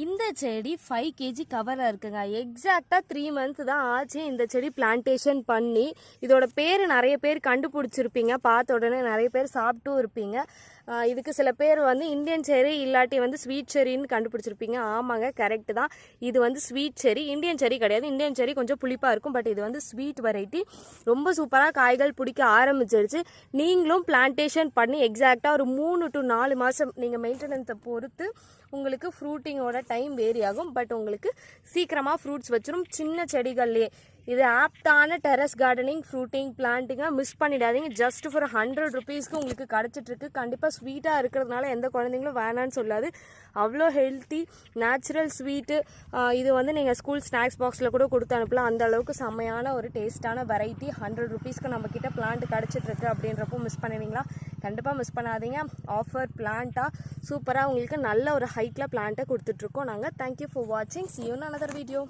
இந்த செடி 5 kg கவரில் இருக்குங்க. எக்ஸாக்டாக 3 months தான் ஆச்சு இந்த செடி பிளான்டேஷன் பண்ணி. இதோட பேர் நிறைய பேர் கண்டுபிடிச்சிருப்பீங்க, பார்த்த உடனே நிறைய பேர் சாப்பிட்டும் இருப்பீங்க. இதுக்கு சில பேர் வந்து இந்தியன் செரி இல்லாட்டி வந்து ஸ்வீட் செரின்னு கண்டுபிடிச்சிருப்பீங்க. ஆமாங்க, கரெக்டு தான். இது வந்து ஸ்வீட் செரி, இந்தியன் செரி கிடையாது. இந்தியன் செரி கொஞ்சம் புளிப்பாக இருக்கும், பட் இது வந்து ஸ்வீட் வெரைட்டி. ரொம்ப சூப்பராக காய்கள் பிடிக்க ஆரம்பிச்சிருச்சு. நீங்களும் பிளான்டேஷன் பண்ணி எக்ஸாக்டாக ஒரு 3 to 4 மாதம் நீங்கள் மெயின்டெனன்ஸை பொறுத்து உங்களுக்கு ஃப்ரூட்டிங்கோட டைம் வேரி ஆகும். பட் உங்களுக்கு சீக்கிரமாக ஃப்ரூட்ஸ் வச்சிரும் சின்ன செடிகள்லேயே. இது ஆப்டான டெரஸ் கார்டனிங் ஃப்ரூட்டிங் பிளான்ட்டிங்காக மிஸ் பண்ணிடாதீங்க. ஜஸ்ட் ஃபார் 100 rupeesக்கு உங்களுக்கு கிடச்சிட்ருக்கு. கண்டிப்பாக ஸ்வீட்டாக இருக்கிறதுனால எந்த குழந்தைங்களும் வேணான்னு சொல்லாது. அவ்வளோ ஹெல்த்தி நேச்சுரல் ஸ்வீட்டு. இது வந்து நீங்கள் ஸ்கூல் ஸ்நாக்ஸ் பாக்ஸில் கூட கொடுத்து அனுப்பலாம். அந்த அளவுக்கு செம்மையான ஒரு டேஸ்ட்டான வெரைட்டி 100 rupeesக்கு நம்மக்கிட்ட பிளான்ட் கிடச்சிட்ருக்கு. அப்படின்றப்போ மிஸ் பண்ணுவீங்களா? கண்டிப்பாக மிஸ் பண்ணாதீங்க. ஆஃபர் பிளான்ட்டாக சூப்பராக உங்களுக்கு நல்ல ஒரு ஹைட்டில் பிளான்ட்டை கொடுத்துட்ருக்கோம் நாங்கள். தேங்க்யூ ஃபார் வாட்சிங். See you in another video.